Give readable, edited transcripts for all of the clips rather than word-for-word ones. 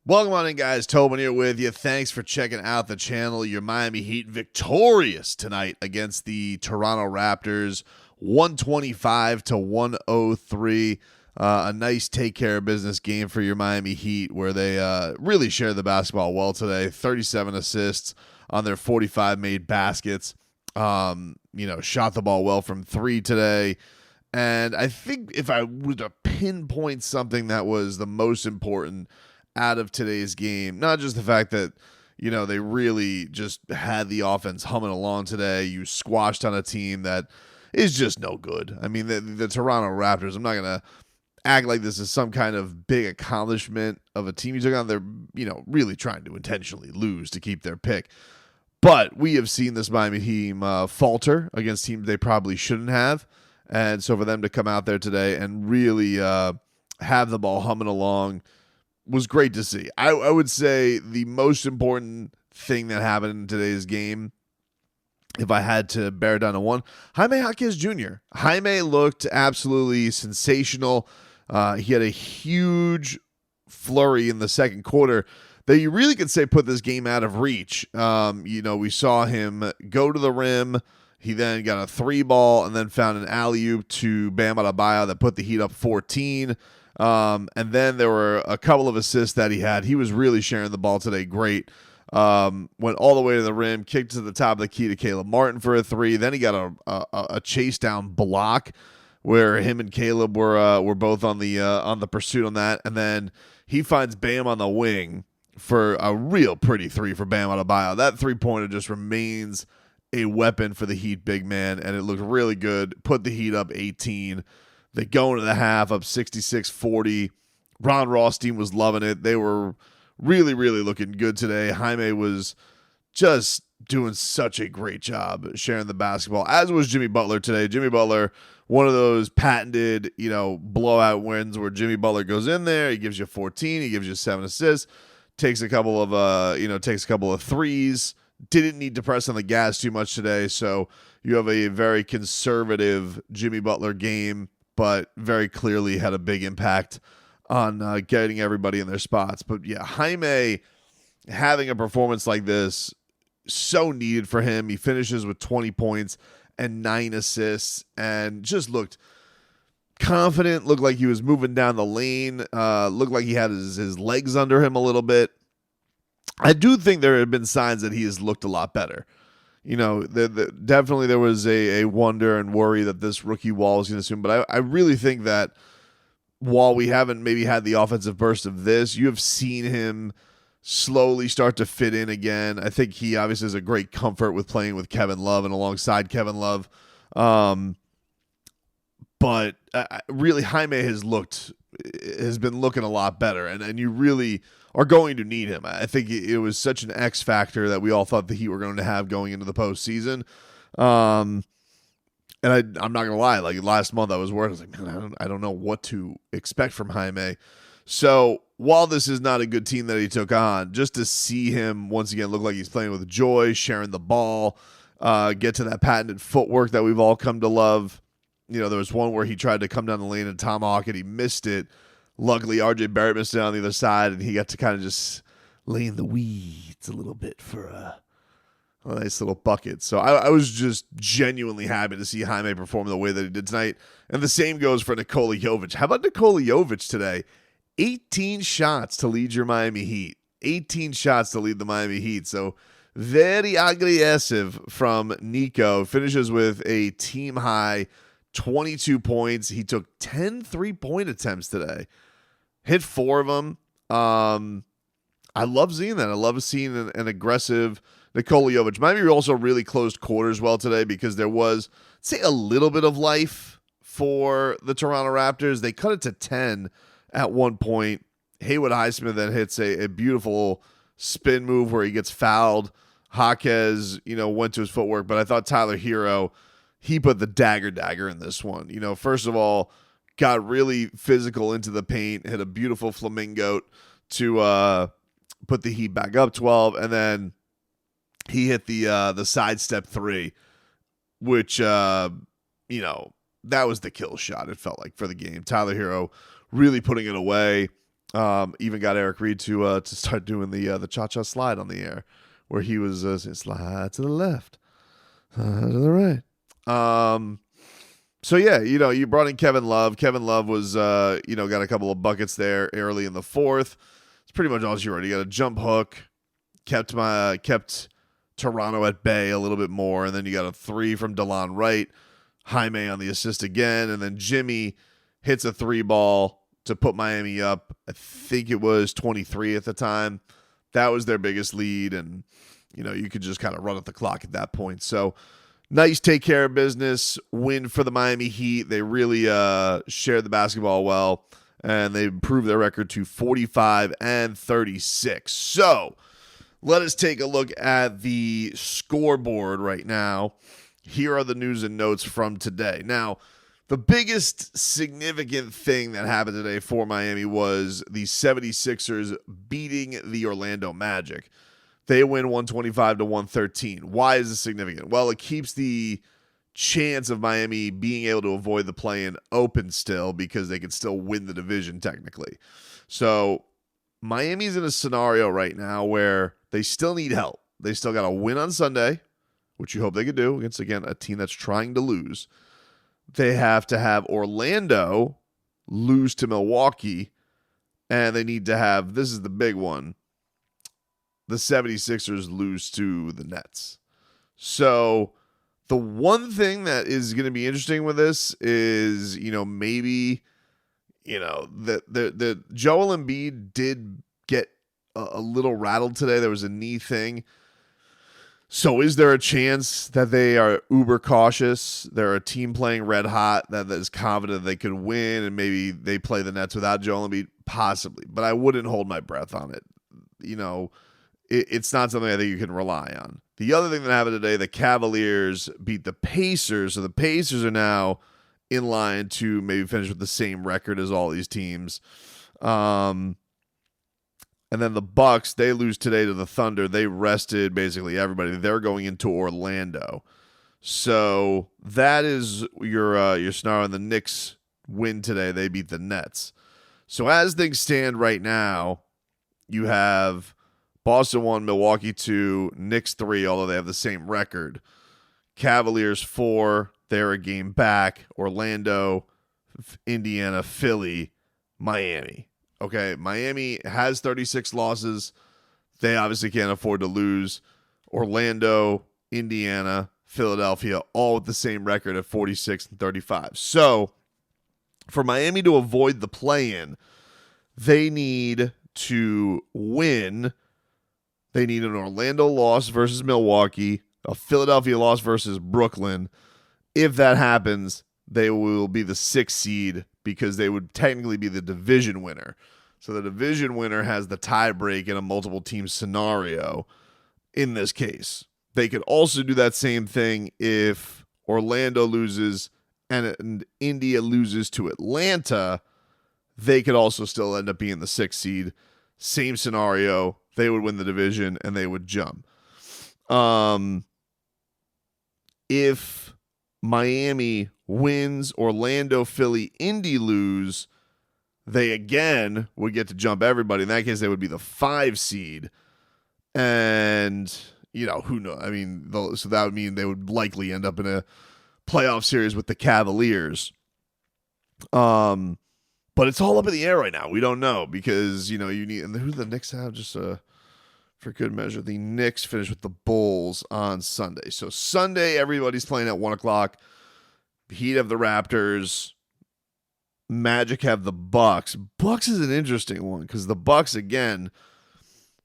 Welcome on in, guys. Tobin here with you. Thanks for checking out the channel. Your Miami Heat victorious tonight against the Toronto Raptors, 125-103. A nice take care of business game for your Miami Heat, where they really shared the basketball well today. 37 assists on their 45 made baskets. Shot the ball well from three today. And I think if I were to pinpoint something that was the most important out of today's game, not just the fact that, they really just had the offense humming along today. You squashed on a team that is just no good. I mean, the Toronto Raptors, I'm not going to act like this is some kind of big accomplishment of a team you took on. They're, really trying to intentionally lose to keep their pick. But we have seen this Miami team falter against teams they probably shouldn't have. And so for them to come out there today and really have the ball humming along was great to see. I would say the most important thing that happened in today's game, if I had to bear down to one, Jaime Jaquez Jr. Jaime looked absolutely sensational. He had a huge flurry in the second quarter that you really could say put this game out of reach. We saw him go to the rim. He then got a three ball and then found an alley-oop to Bam Adebayo that put the Heat up 14. And then there were a couple of assists that he had. He was really sharing the ball today. Great. Went all the way to the rim, kicked to the top of the key to Caleb Martin for a three. Then he got a chase down block where him and Caleb were both on the pursuit on that. And then he finds Bam on the wing for a real pretty three for Bam Adebayo. That three-pointer just remains a weapon for the Heat big man, and it looked really good. Put the Heat up 18. They go into the half up 66-40. Ron Rothstein was loving it. They were really, really looking good today. Jaime was just doing such a great job sharing the basketball, as was Jimmy Butler today. Jimmy Butler, one of those patented, blowout wins where Jimmy Butler goes in there, he gives you 14, he gives you 7 assists, takes a couple of threes. Didn't need to press on the gas too much today, so you have a very conservative Jimmy Butler game, but very clearly had a big impact on getting everybody in their spots. But yeah, Jaime having a performance like this, so needed for him. He finishes with 20 points and 9 assists and just looked confident, looked like he was moving down the lane, looked like he had his legs under him a little bit. I do think there have been signs that he has looked a lot better. Definitely there was a wonder and worry that this rookie wall was going to assume, but I really think that while we haven't maybe had the offensive burst of this, you have seen him slowly start to fit in again. I think he obviously has a great comfort with playing with Kevin Love and alongside Kevin Love. But really Jaime has been looking a lot better, and you really are going to need him. I think it was such an X factor that we all thought the Heat were going to have going into the postseason. And I'm not going to lie, like last month I was worried. I was like, man, I don't know what to expect from Jaime. So while this is not a good team that he took on, just to see him once again look like he's playing with joy, sharing the ball, get to that patented footwork that we've all come to love. There was one where he tried to come down the lane and tomahawk it. He missed it. Luckily, RJ Barrett missed it on the other side, and he got to kind of just lay in the weeds a little bit for a nice little bucket. So I was just genuinely happy to see Jaime perform the way that he did tonight. And the same goes for Nikola Jović. How about Nikola Jović today? 18 shots to lead your Miami Heat. 18 shots to lead the Miami Heat. So very aggressive from Nico. Finishes with a team-high 22 points. He took 10 3-point attempts today. Hit 4 of them. I love seeing that. I love seeing an aggressive Nikola Jović. Miami also really closed quarters well today because there was, say, a little bit of life for the Toronto Raptors. They cut it to 10 at one point. Haywood Highsmith then hits a beautiful spin move where he gets fouled. Jaquez, went to his footwork, but I thought Tyler Hero, he put the dagger in this one. First of all, got really physical into the paint, hit a beautiful flamingo to put the Heat back up 12, and then he hit the sidestep 3, which that was the kill shot, it felt like, for the game. Tyler Hero really putting it away. Even got Eric Reed to start doing the cha-cha slide on the air, where he was saying, slide to the left, slide to the right. So yeah, you brought in Kevin Love. Kevin Love was got a couple of buckets there early in the fourth. It's pretty much all you wrote. You got a jump hook, kept Toronto at bay a little bit more, and then you got a three from DeLon Wright, Jaime on the assist again, and then Jimmy hits a three ball to put Miami up. I think it was 23 at the time. That was their biggest lead, and you could just kind of run at the clock at that point. So nice take care of business win for the Miami Heat. They really shared the basketball well, and they improved their record to 45-36. So let us take a look at the scoreboard right now. Here are the news and notes from today. Now, the biggest significant thing that happened today for Miami was the 76ers beating the Orlando Magic. They win 125-113. Why is this significant? Well, it keeps the chance of Miami being able to avoid the play-in open still, because they could still win the division technically. So Miami's in a scenario right now where they still need help. They still got to win on Sunday, which you hope they could do against, again, a team that's trying to lose. They have to have Orlando lose to Milwaukee, and they need to have, this is the big one, the 76ers lose to the Nets. So the one thing that is going to be interesting with this is, maybe, the Joel Embiid did get a little rattled today. There was a knee thing. So is there a chance that they are uber cautious? They're a team playing red hot that is confident they could win, and maybe they play the Nets without Joel Embiid? Possibly, but I wouldn't hold my breath on it. It's not something I think you can rely on. The other thing that happened today, the Cavaliers beat the Pacers, so the Pacers are now in line to maybe finish with the same record as all these teams. And then the Bucks, they lose today to the Thunder. They rested basically everybody. They're going into Orlando. So that is your scenario. And the Knicks win today. They beat the Nets. So as things stand right now, you have Boston 1, Milwaukee 2, Knicks 3, although they have the same record. Cavaliers 4, they're a game back. Orlando, Indiana, Philly, Miami. Okay, Miami has 36 losses. They obviously can't afford to lose. Orlando, Indiana, Philadelphia, all with the same record at 46-35. So for Miami to avoid the play-in, they need to win. They need an Orlando loss versus Milwaukee, a Philadelphia loss versus Brooklyn. If that happens, they will be the 6th seed, because they would technically be the division winner. So the division winner has the tie break in a multiple team scenario in this case. They could also do that same thing if Orlando loses and India loses to Atlanta. They could also still end up being the 6th seed. Same scenario. They would win the division and they would jump. If Miami wins, Orlando, Philly, Indy lose, they again would get to jump everybody. In that case, they would be the 5 seed. And, who knows? I mean, so that would mean they would likely end up in a playoff series with the Cavaliers. But it's all up in the air right now. We don't know, because, you need, and who do the Knicks have? Just for good measure, the Knicks finish with the Bulls on Sunday. So Sunday, everybody's playing at 1 o'clock. Heat have the Raptors. Magic have the Bucks. Bucks is an interesting one, because the Bucks, again,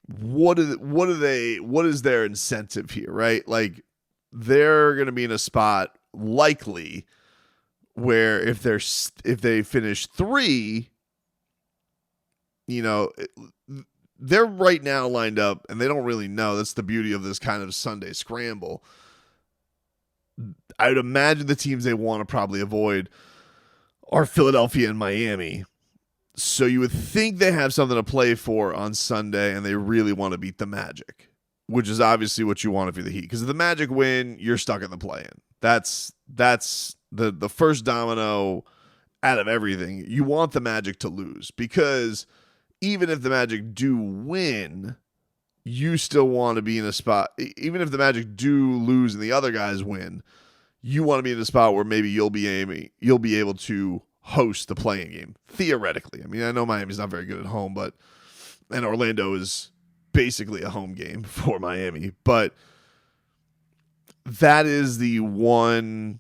what is their incentive here, right? Like, they're going to be in a spot likely where if they finish 3, they're right now lined up, and they don't really know. That's the beauty of this kind of Sunday scramble. I would imagine the teams they want to probably avoid are Philadelphia and Miami. So you would think they have something to play for on Sunday, and they really want to beat the Magic, which is obviously what you want if you're the Heat. Because if the Magic win, you're stuck in the play-in. That's the first domino out of everything. You want the Magic to lose, because even if the Magic do win, you still want to be in a spot, even if the Magic do lose and the other guys win, you want to be in a spot where maybe you'll be able to host the play-in game, theoretically. I mean, I know Miami's not very good at home, and Orlando is basically a home game for Miami, but that is the one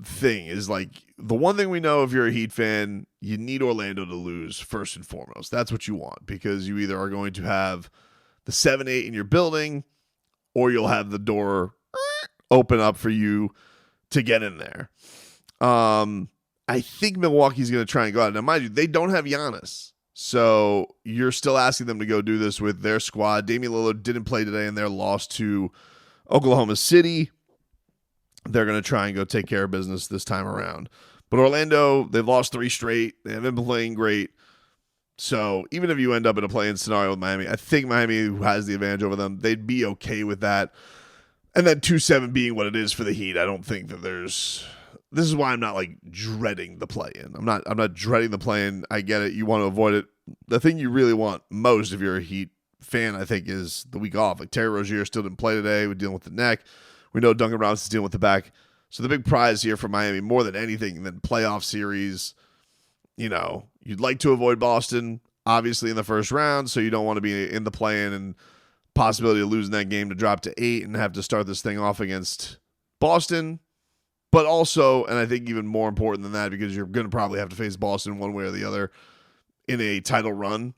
thing, is like the one thing we know if you're a Heat fan, you need Orlando to lose first and foremost. That's what you want, because you either are going to have the 7-8 in your building, or you'll have the door open up for you to get in there. I think Milwaukee's going to try and go out. Now, mind you, they don't have Giannis, so you're still asking them to go do this with their squad. Damian Lillard didn't play today in their loss to Oklahoma City. They're going to try and go take care of business this time around. But Orlando, they've lost 3 straight. They haven't been playing great. So even if you end up in a play-in scenario with Miami, I think Miami has the advantage over them. They'd be okay with that. And then 2-7 being what it is for the Heat, I don't think that there's... This is why I'm not like dreading the play-in. I'm not dreading the play-in. I get it. You want to avoid it. The thing you really want most if you're a Heat fan, I think, is the week off. Like Terry Rozier still didn't play today. We're dealing with the neck. We know Duncan Robinson's dealing with the back. So the big prize here for Miami, more than anything than playoff series, you'd like to avoid Boston, obviously, in the first round, so you don't want to be in the play-in and possibility of losing that game to drop to 8 and have to start this thing off against Boston. But also, and I think even more important than that, because you're going to probably have to face Boston one way or the other in a title run,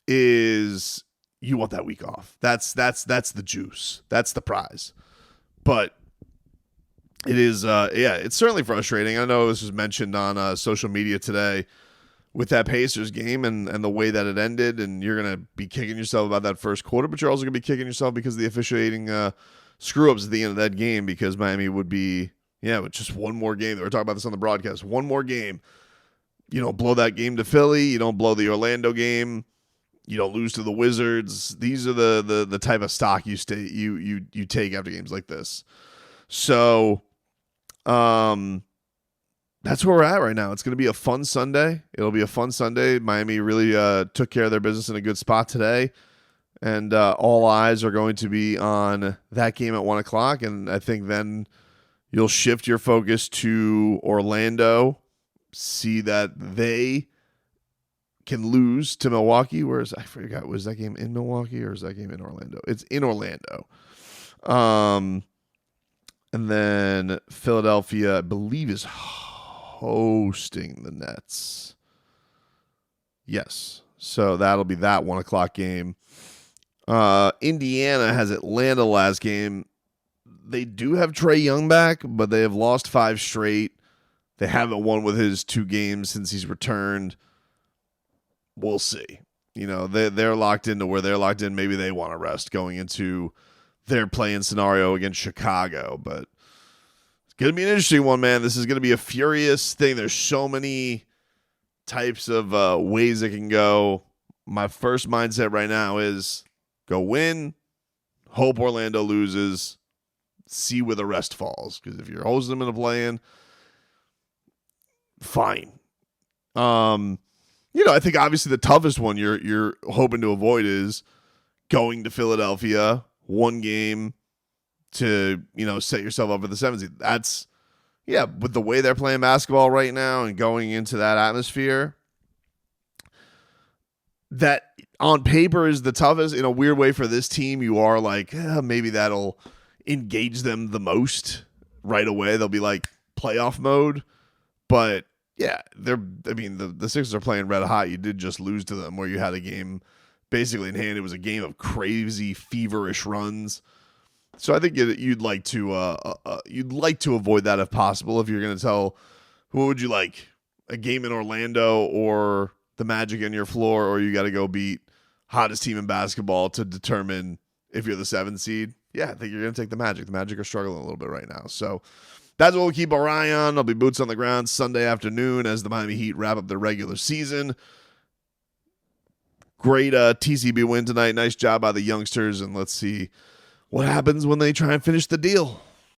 is you want that week off. That's the juice. That's the prize. But it is, it's certainly frustrating. I know this was mentioned on social media today with that Pacers game and the way that it ended, and you're going to be kicking yourself about that first quarter, but you're also going to be kicking yourself because of the officiating screw-ups at the end of that game, because Miami would be, with just one more game. They were talking about this on the broadcast. One more game. You don't blow that game to Philly. You don't blow the Orlando game. You don't lose to the Wizards. These are the type of stock you take after games like this. So, that's where we're at right now. It's going to be a fun Sunday. It'll be a fun Sunday. Miami really took care of their business in a good spot today, and all eyes are going to be on that game at 1 o'clock. And I think then you'll shift your focus to Orlando, see that they can lose to Milwaukee. I forgot, was that game in Milwaukee or is that game in Orlando? It's in Orlando. And then Philadelphia, I believe, is hosting the Nets. Yes. So that'll be that 1 o'clock game. Indiana has Atlanta last game. They do have Trae Young back, but they have lost 5 straight. They haven't won with his 2 games since he's returned. We'll see. They're locked into where they're locked in. Maybe they want to rest going into their play-in scenario against Chicago. But it's going to be an interesting one, man. This is going to be a furious thing. There's so many types of ways it can go. My first mindset right now is go win, hope Orlando loses, see where the rest falls. Because if you're hosting them in a play-in, fine. I think obviously the toughest one you're hoping to avoid is going to Philadelphia, 1 game to, set yourself up for the 7th seed. That's, with the way they're playing basketball right now and going into that atmosphere, that on paper is the toughest. In a weird way for this team, you are like, maybe that'll engage them the most right away. They'll be like playoff mode, but the Sixers are playing red hot. You did just lose to them where you had a game basically in hand. It was a game of crazy, feverish runs. So I think you'd like to avoid that if possible. If you're going to tell, who would you like? A game in Orlando or the Magic on your floor, or you got to go beat hottest team in basketball to determine if you're the 7th seed? Yeah, I think you're going to take the Magic. The Magic are struggling a little bit right now. So that's what we'll keep our eye on. I'll be boots on the ground Sunday afternoon as the Miami Heat wrap up their regular season. Great TCB win tonight. Nice job by the youngsters, and let's see what happens when they try and finish the deal.